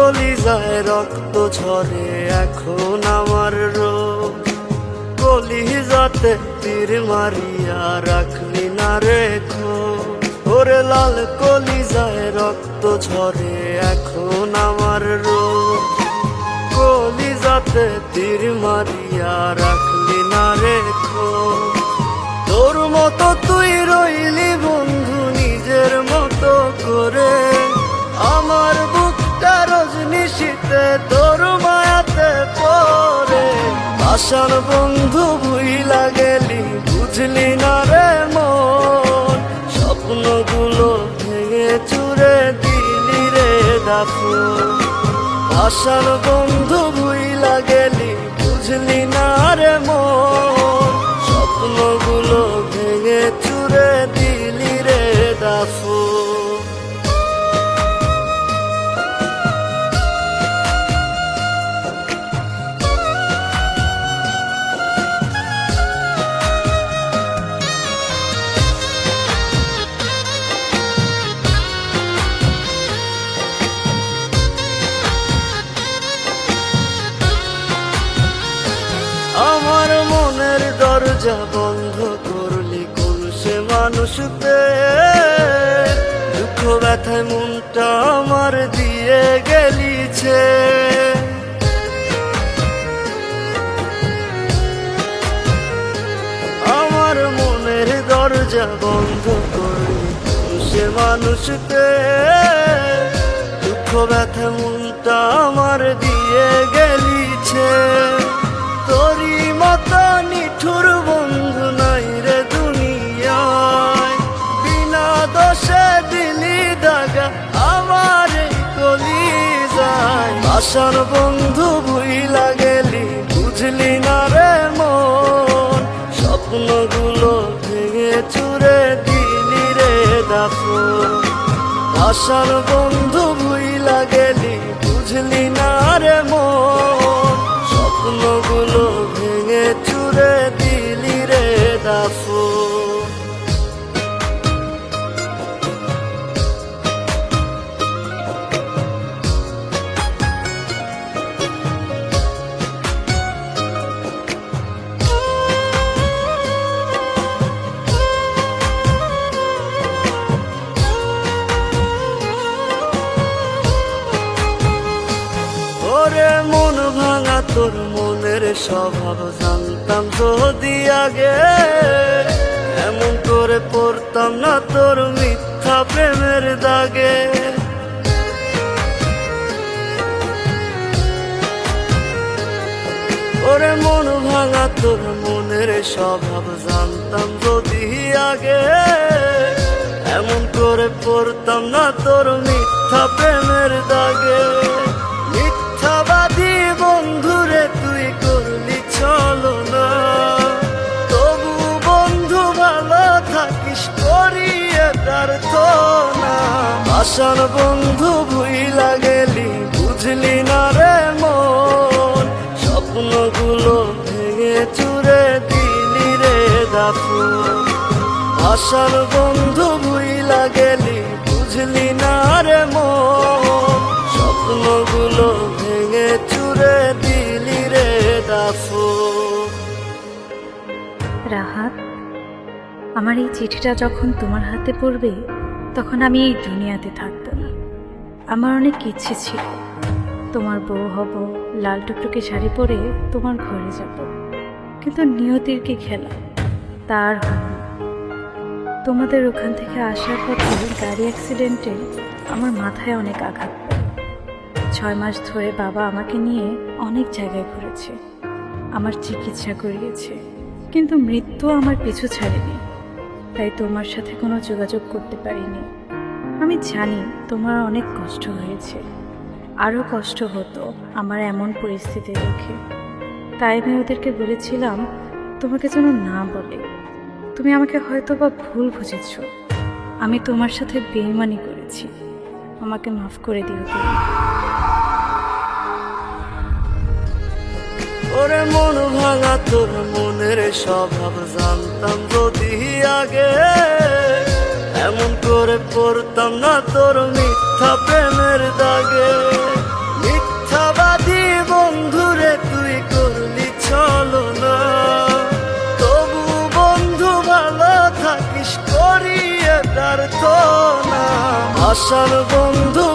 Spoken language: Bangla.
কলিজায় রক্ত ঝরে এখন আমার রোজ, কলিজাতে তীর মারিয়া রাখলি না রেখো। ওরে লাল কলিজায় রক্ত ঝরে এখন আমার রোজ, কলিজাতে তীর মারিয়া রাখলি না রেখো। তোর মতো তুই রইলি বন্ধু নিজের মতো করে, আমার বুকটা রজনীশীতে তোর মায়াতে পড়ে। আশার বন্ধু ভুইলা গেলি বুঝলি না রে মন, স্বপ্নগুলো ভেঙে চুরে দিলি রে দাফন। আশার বন্ধু ভুইলা গেলি বুঝলি না রে মন, স্বপ্নগুলো ভেঙে চুরে দিলি রে দাফন। আমার মনের দরজা বন্ধ করলি কোন সে মানুষতে, দুঃখ ব্যথায় মনটা আমার দিয়ে গেলিছে। আমার মনের দরজা বন্ধ করলি কোন সে মানুষতে, দুঃখ ব্যথায় মনটা আমার দিয়ে গেলিছে। তোরি মতো নিঠুর বন্ধু নাই রে দুনিয়ায়, বিনা দোষে দিলি দাগা আমার এই কলিজায়। আশার বন্ধু ভুইলা গেলি বুঝলি না রে মন, স্বপ্নগুলো ভেঙে চুরে দিলি রে দাফন। আশার বন্ধু ভুইলা গেলি বুঝলি না রে মন, স্বপ্নগুলো ভেঙে চুরে দিলি রে দাফন। ওরে মন ভাঙা তোর মনের স্বভাব জানতাম যদি আগে, এমন করে পড়তাম না তোর মিথ্যা প্রেমের দাগে। ওরে মন ভাঙা তোর মনের স্বভাব জানতাম যদি আগে, এমন করে পড়তাম না তোর মিথ্যা প্রেমের দাগে। মিথ্যাবাদী বন্ধুরে তুই করলি চলো না, তবু বন্ধু ভালো থাকিস করিয়ে তার তো না। আশার বন্ধু ভুইলা গেলি বুঝলি না রে মন, স্বপ্নগুলো ভেঙে চুরে দিলি রে দাফন। আশার বন্ধু ভুইলা গেলি বুঝলি না রে মন, স্বপ্নগুলো ভেঙে চুরে দিলি রে দাফন। রাহাত, আমার এই চিঠিটা যখন তোমার হাতে পড়বে তখন আমি এই দুনিয়াতে থাকবো না। আমার অনেক ইচ্ছে ছিল তোমার বউ হব, লাল টুকটুকে শাড়ি পরে তোমার ঘরে যাব, কিন্তু নিয়তির কি খেলা, তার হল না। তোমাদের ওখান থেকে আসার পথে গাড়ি অ্যাক্সিডেন্টে আমার মাথায় অনেক আঘাত পায়। 6 মাস ধরে বাবা আমাকে নিয়ে অনেক জায়গায় ঘুরেছে, আমার চিকিৎসা করিয়েছে, কিন্তু মৃত্যু আমার পিছু ছাড়েনি। তাই তোমার সাথে কোনো যোগাযোগ করতে পারিনি। আমি জানি তোমার অনেক কষ্ট হয়েছে, আরও কষ্ট হতো আমার এমন পরিস্থিতি দেখে। তাই আমি ওদেরকে বলেছিলাম তোমাকে যেন না বলে। তুমি আমাকে হয়তো বা ভুল বুঝেছ, আমি তোমার সাথে বেইমানি করেছি, আমাকে মাফ করে দিও তুমি। ওরে মন ভাঙা তোর মনের স্বভাব জানতাম যদি আগে, এমন করে পড়তাম না তোর মিথ্যা প্রেমের দাগে। আশার বন্ধু